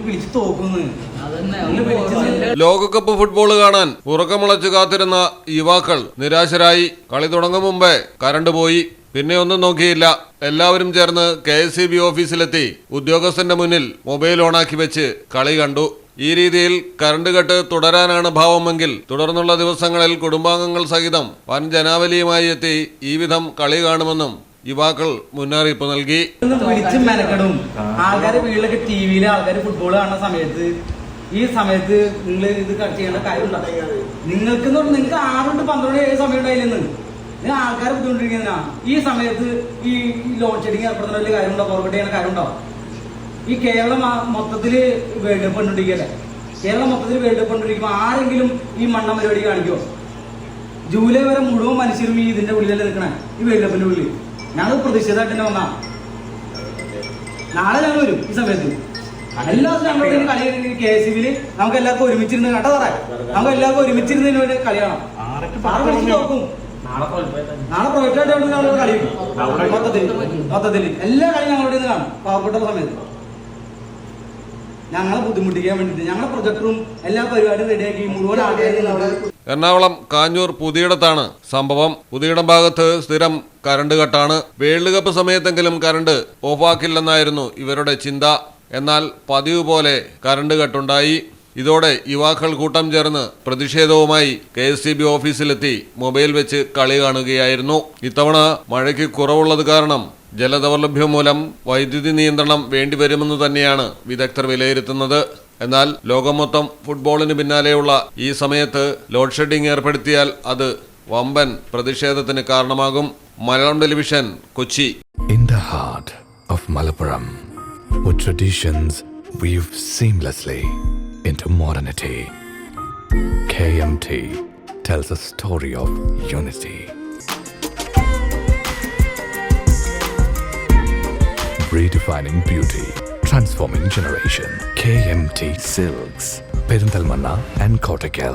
പിടിച്ച് തോക്കുന്നു. ലോകകപ്പ് ഫുട്ബോൾ കാണാൻ ഉറക്കമുളച്ച് കാത്തിരുന്ന യുവാക്കൾ നിരാശരായി. കളി തുടങ്ങും മുമ്പേ കറണ്ട് പോയി. പിന്നെ ഒന്നും നോക്കിയില്ല. എല്ലാവരും ചേർന്ന് KSEB ഓഫീസിലെത്തി ഉദ്യോഗസ്ഥന്റെ മുന്നിൽ മൊബൈൽ ഓണാക്കി വെച്ച് കളി കണ്ടു. ഈ രീതിയിൽ കറണ്ട് കട്ട് തുടരാനാണ് ഭാവമെങ്കിൽ തുടർന്നുള്ള ദിവസങ്ങളിൽ കുടുംബാംഗങ്ങൾ സഹിതം വൻ ജനാവലിയുമായി എത്തി ഈ വിധം കളി കാണുമെന്നും യുവാക്കൾ മുന്നറിയിപ്പ് നൽകി. പിടിച്ചും മെനക്കെടും ആൾക്കാർ വീട്ടിലൊക്കെ TV-യിൽ ആൾക്കാർ ഫുട്ബോൾ കാണുന്ന സമയത്ത് ഈ സമയത്ത് നിങ്ങൾ ഇത് ചെയ്യേണ്ട കാര്യം നിങ്ങൾക്ക് 6 to 12 സമയം ഉണ്ടായില്ലെന്ന് നിങ്ങൾ ആൾക്കാരെ ബുദ്ധിമുട്ടിരിക്കുന്നതിനാ. ഈ സമയത്ത് ഈ ലോഡ് ഷെഡിങ് ഏർപ്പെടുന്ന വലിയ കാര്യമുണ്ടോ? ഫോർവേഡ് ചെയ്യുന്ന കാര്യമുണ്ടോ? ഈ കേരളം മൊത്തത്തില് വേൾഡ് കപ്പ് കൊണ്ടിരിക്കല്ലേ? കേരളം മൊത്തത്തിൽ വേൾഡ് കപ്പ് കൊണ്ടിരിക്കുമ്പോൾ ആരെങ്കിലും ഈ മണ്ണ പരിപാടി കാണിക്കോ? ജൂലൈ വരെ മുഴുവൻ മനുഷ്യരും ഈ ഇതിന്റെ ഉള്ളിലല്ലേ നിൽക്കണേ, ഈ വേൾഡ് കപ്പിന്റെ ഉള്ളിൽ. ഞങ്ങൾ പ്രതിഷേധമായിട്ട് തന്നെ വന്നാ. നാളെ ഞങ്ങൾ വരും ഈ സമയത്ത്. എല്ലാ ദിവസവും ഞങ്ങളുടെ കളി KSEB-യിൽ നമുക്ക് എല്ലാവർക്കും ഒരുമിച്ചിരുന്ന് കേട്ടോ പറയാം. നമുക്ക് എല്ലാവർക്കും ഒരുമിച്ചിരുന്നതിന് ഒരു കളി കാണാം. നോക്കും നാളെ പ്രൊജക്റ്റായിട്ട് ഞങ്ങൾ കളി മൊത്തത്തിൽ എല്ലാ കളിയും ഞങ്ങളുടെ നിന്ന് കാണും. പാവപ്പെട്ട സമയത്ത് ഞങ്ങളെ ബുദ്ധിമുട്ടിക്കാൻ വേണ്ടിട്ട് ഞങ്ങളുടെ പ്രൊജക്ടറും എല്ലാ പരിപാടിയും റെഡിയാക്കി മുഴുവൻ ആൾക്കാരും. എറണാകുളം കാഞ്ഞൂർ പുതിയിടത്താണ് സംഭവം. പുതിയിടം ഭാഗത്ത് സ്ഥിരം കറണ്ട് കട്ടാണ്. വേൾഡ് കപ്പ് സമയത്തെങ്കിലും കറണ്ട് ഓഫാക്കില്ലെന്നായിരുന്നു ഇവരുടെ ചിന്ത. എന്നാൽ പതിവ് പോലെ കറണ്ട് കട്ടുണ്ടായി. ഇതോടെ യുവാക്കൾ കൂട്ടം ചേർന്ന് പ്രതിഷേധവുമായി KSEB ഓഫീസിലെത്തി മൊബൈൽ വെച്ച് കളി കാണുകയായിരുന്നു. ഇത്തവണ മഴയ്ക്ക് കുറവുള്ളത് കാരണം ജലദൗർലഭ്യം മൂലം വൈദ്യുതി നിയന്ത്രണം വേണ്ടിവരുമെന്ന് തന്നെയാണ് വിദഗ്ധർ വിലയിരുത്തുന്നത്. എന്നാൽ ലോകം മൊത്തം ഫുട്ബോളിന് പിന്നാലെയുള്ള ഈ സമയത്ത് ലോഡ് ഷെഡിംഗ് ഏർപ്പെടുത്തിയാൽ അത് വമ്പൻ പ്രതിഷേധത്തിന് കാരണമാകും. Malayalam television, Kochi. In the heart of Malappuram, with traditions weave seamlessly into modernity, KMT tells a story of unity. Redefining beauty, transforming generation. KMT Silks, Perinthalmanna and Kottakkal.